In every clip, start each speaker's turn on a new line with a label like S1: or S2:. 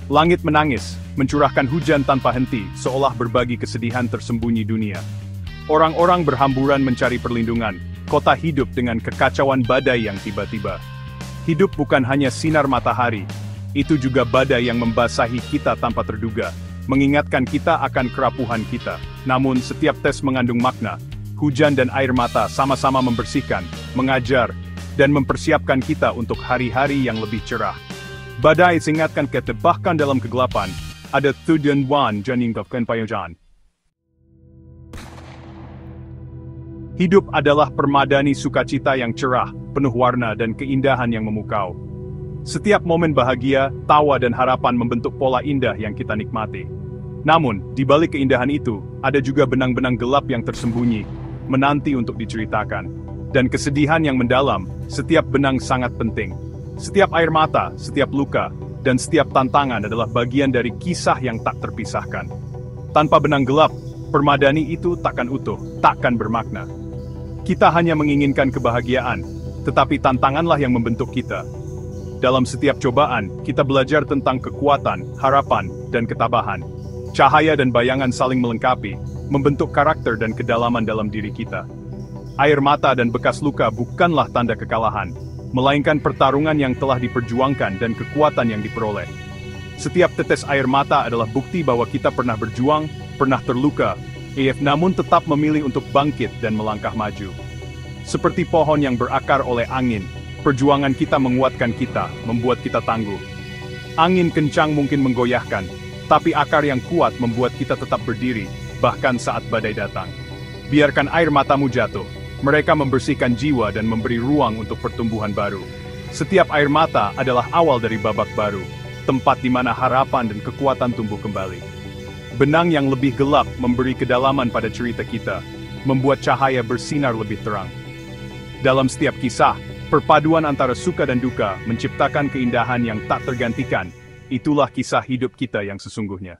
S1: Langit menangis, mencurahkan hujan tanpa henti, seolah berbagi kesedihan tersembunyi dunia. Orang-orang berhamburan mencari perlindungan, kota hidup dengan kekacauan badai yang tiba-tiba. Hidup bukan hanya sinar matahari, itu juga badai yang membasahi kita tanpa terduga, mengingatkan kita akan kerapuhan kita. Namun setiap tes mengandung makna, hujan dan air mata sama-sama membersihkan, mengajar, dan mempersiapkan kita untuk hari-hari yang lebih cerah. Badai ingatkan kita bahkan dalam kegelapan, ada tujuan dan ingkapkan payojan. Hidup adalah permadani sukacita yang cerah, penuh warna dan keindahan yang memukau. Setiap momen bahagia, tawa dan harapan membentuk pola indah yang kita nikmati. Namun, di balik keindahan itu, ada juga benang-benang gelap yang tersembunyi, menanti untuk diceritakan. Dan kesedihan yang mendalam, setiap benang sangat penting. Setiap air mata, setiap luka, dan setiap tantangan adalah bagian dari kisah yang tak terpisahkan. Tanpa benang gelap, permadani itu takkan utuh, takkan bermakna. Kita hanya menginginkan kebahagiaan, tetapi tantanganlah yang membentuk kita. Dalam setiap cobaan, kita belajar tentang kekuatan, harapan, dan ketabahan. Cahaya dan bayangan saling melengkapi, membentuk karakter dan kedalaman dalam diri kita. Air mata dan bekas luka bukanlah tanda kekalahan, melainkan pertarungan yang telah diperjuangkan dan kekuatan yang diperoleh. Setiap tetes air mata adalah bukti bahwa kita pernah berjuang, pernah terluka, namun tetap memilih untuk bangkit dan melangkah maju. Seperti pohon yang berakar oleh angin, perjuangan kita menguatkan kita, membuat kita tangguh. Angin kencang mungkin menggoyahkan, tapi akar yang kuat membuat kita tetap berdiri, bahkan saat badai datang. Biarkan air matamu jatuh. Mereka membersihkan jiwa dan memberi ruang untuk pertumbuhan baru. Setiap air mata adalah awal dari babak baru, tempat di mana harapan dan kekuatan tumbuh kembali. Benang yang lebih gelap memberi kedalaman pada cerita kita, membuat cahaya bersinar lebih terang. Dalam setiap kisah, perpaduan antara suka dan duka menciptakan keindahan yang tak tergantikan. Itulah kisah hidup kita yang sesungguhnya.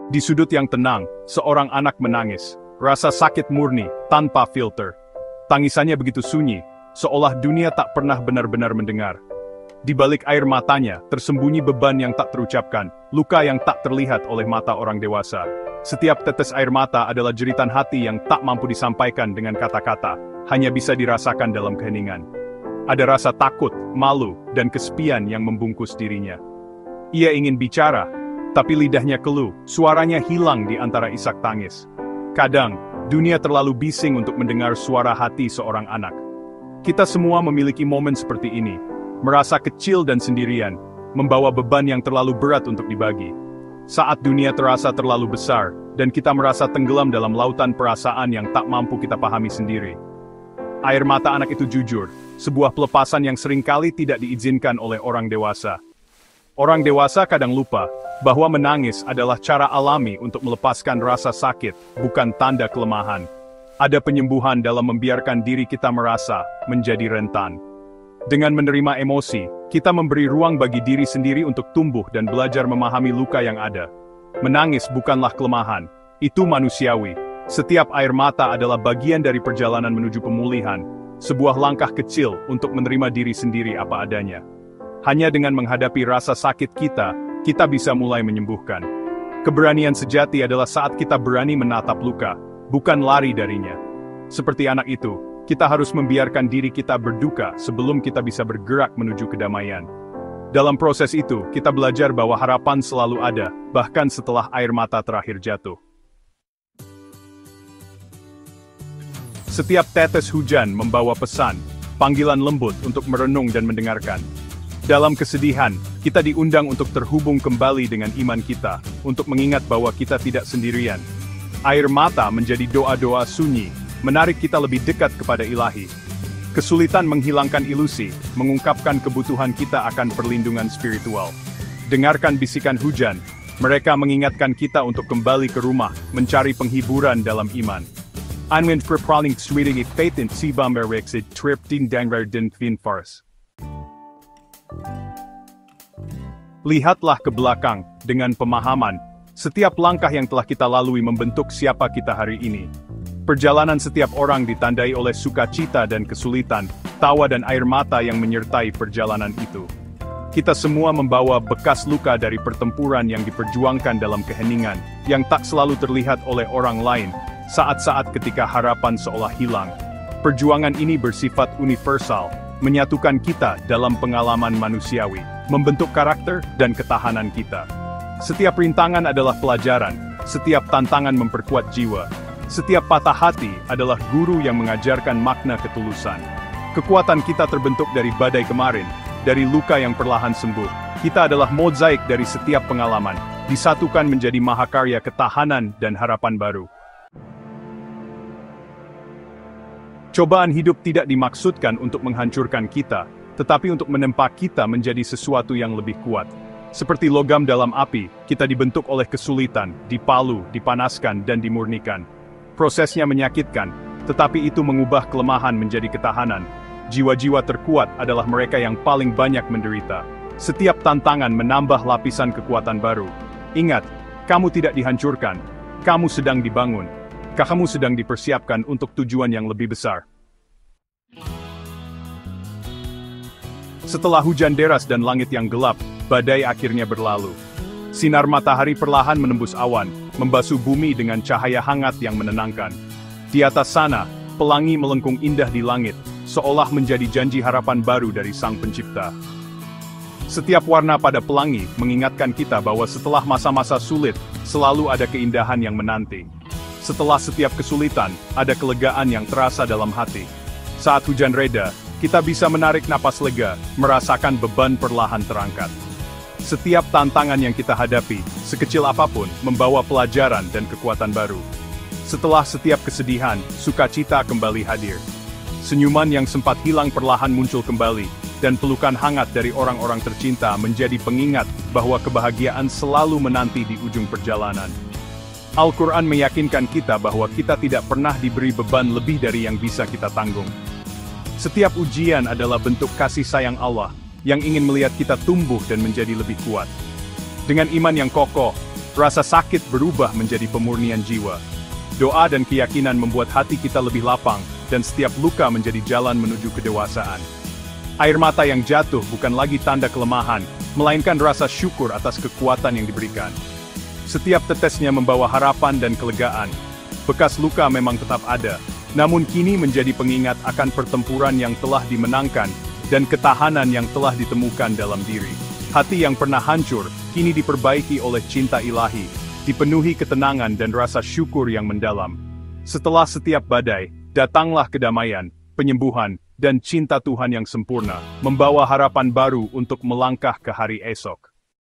S1: Di sudut yang tenang, seorang anak menangis. Rasa sakit murni, tanpa filter. Tangisannya begitu sunyi, seolah dunia tak pernah benar-benar mendengar. Di balik air matanya, tersembunyi beban yang tak terucapkan, luka yang tak terlihat oleh mata orang dewasa. Setiap tetes air mata adalah jeritan hati yang tak mampu disampaikan dengan kata-kata, hanya bisa dirasakan dalam keheningan. Ada rasa takut, malu, dan kesepian yang membungkus dirinya. Ia ingin bicara, tapi lidahnya keluh, suaranya hilang di antara isak tangis. Kadang, dunia terlalu bising untuk mendengar suara hati seorang anak. Kita semua memiliki momen seperti ini, merasa kecil dan sendirian, membawa beban yang terlalu berat untuk dibagi. Saat dunia terasa terlalu besar, dan kita merasa tenggelam dalam lautan perasaan yang tak mampu kita pahami sendiri. Air mata anak itu jujur, sebuah pelepasan yang seringkali tidak diizinkan oleh orang dewasa. Orang dewasa kadang lupa bahwa menangis adalah cara alami untuk melepaskan rasa sakit, bukan tanda kelemahan. Ada penyembuhan dalam membiarkan diri kita merasa menjadi rentan. Dengan menerima emosi, kita memberi ruang bagi diri sendiri untuk tumbuh dan belajar memahami luka yang ada. Menangis bukanlah kelemahan, itu manusiawi. Setiap air mata adalah bagian dari perjalanan menuju pemulihan, sebuah langkah kecil untuk menerima diri sendiri apa adanya. Hanya dengan menghadapi rasa sakit kita bisa mulai menyembuhkan. Keberanian sejati adalah saat kita berani menatap luka, bukan lari darinya. Seperti anak itu, kita harus membiarkan diri kita berduka sebelum kita bisa bergerak menuju kedamaian. Dalam proses itu, kita belajar bahwa harapan selalu ada, bahkan setelah air mata terakhir jatuh. Setiap tetes hujan membawa pesan, panggilan lembut untuk merenung dan mendengarkan. Dalam kesedihan, kita diundang untuk terhubung kembali dengan iman kita, untuk mengingat bahwa kita tidak sendirian. Air mata menjadi doa-doa sunyi, menarik kita lebih dekat kepada Ilahi. Kesulitan menghilangkan ilusi, mengungkapkan kebutuhan kita akan perlindungan spiritual. Dengarkan bisikan hujan, mereka mengingatkan kita untuk kembali ke rumah, mencari penghiburan dalam iman. Anwen perpraling sweeting faith si bamberexid trip din dangrar din fars. Lihatlah ke belakang, dengan pemahaman, setiap langkah yang telah kita lalui membentuk siapa kita hari ini. Perjalanan setiap orang ditandai oleh sukacita dan kesulitan, tawa dan air mata yang menyertai perjalanan itu. Kita semua membawa bekas luka dari pertempuran yang diperjuangkan dalam keheningan, yang tak selalu terlihat oleh orang lain, saat-saat ketika harapan seolah hilang. Perjuangan ini bersifat universal, menyatukan kita dalam pengalaman manusiawi, membentuk karakter dan ketahanan kita. Setiap rintangan adalah pelajaran, setiap tantangan memperkuat jiwa. Setiap patah hati adalah guru yang mengajarkan makna ketulusan. Kekuatan kita terbentuk dari badai kemarin, dari luka yang perlahan sembuh. Kita adalah mozaik dari setiap pengalaman, disatukan menjadi mahakarya ketahanan dan harapan baru. Cobaan hidup tidak dimaksudkan untuk menghancurkan kita, tetapi untuk menempa kita menjadi sesuatu yang lebih kuat. Seperti logam dalam api, kita dibentuk oleh kesulitan, dipalu, dipanaskan, dan dimurnikan. Prosesnya menyakitkan, tetapi itu mengubah kelemahan menjadi ketahanan. Jiwa-jiwa terkuat adalah mereka yang paling banyak menderita. Setiap tantangan menambah lapisan kekuatan baru. Ingat, kamu tidak dihancurkan, kamu sedang dibangun. Kamu sedang dipersiapkan untuk tujuan yang lebih besar. Setelah hujan deras dan langit yang gelap, badai akhirnya berlalu. Sinar matahari perlahan menembus awan, membasuh bumi dengan cahaya hangat yang menenangkan. Di atas sana, pelangi melengkung indah di langit, seolah menjadi janji harapan baru dari Sang Pencipta. Setiap warna pada pelangi mengingatkan kita bahwa setelah masa-masa sulit, selalu ada keindahan yang menanti. Setelah setiap kesulitan, ada kelegaan yang terasa dalam hati. Saat hujan reda, kita bisa menarik napas lega, merasakan beban perlahan terangkat. Setiap tantangan yang kita hadapi, sekecil apapun, membawa pelajaran dan kekuatan baru. Setelah setiap kesedihan, sukacita kembali hadir. Senyuman yang sempat hilang perlahan muncul kembali, dan pelukan hangat dari orang-orang tercinta menjadi pengingat bahwa kebahagiaan selalu menanti di ujung perjalanan. Al-Quran meyakinkan kita bahwa kita tidak pernah diberi beban lebih dari yang bisa kita tanggung. Setiap ujian adalah bentuk kasih sayang Allah, yang ingin melihat kita tumbuh dan menjadi lebih kuat. Dengan iman yang kokoh, rasa sakit berubah menjadi pemurnian jiwa. Doa dan keyakinan membuat hati kita lebih lapang, dan setiap luka menjadi jalan menuju kedewasaan. Air mata yang jatuh bukan lagi tanda kelemahan, melainkan rasa syukur atas kekuatan yang diberikan. Setiap tetesnya membawa harapan dan kelegaan. Bekas luka memang tetap ada, namun kini menjadi pengingat akan pertempuran yang telah dimenangkan, dan ketahanan yang telah ditemukan dalam diri. Hati yang pernah hancur, kini diperbaiki oleh cinta ilahi, dipenuhi ketenangan dan rasa syukur yang mendalam. Setelah setiap badai, datanglah kedamaian, penyembuhan, dan cinta Tuhan yang sempurna, membawa harapan baru untuk melangkah ke hari esok.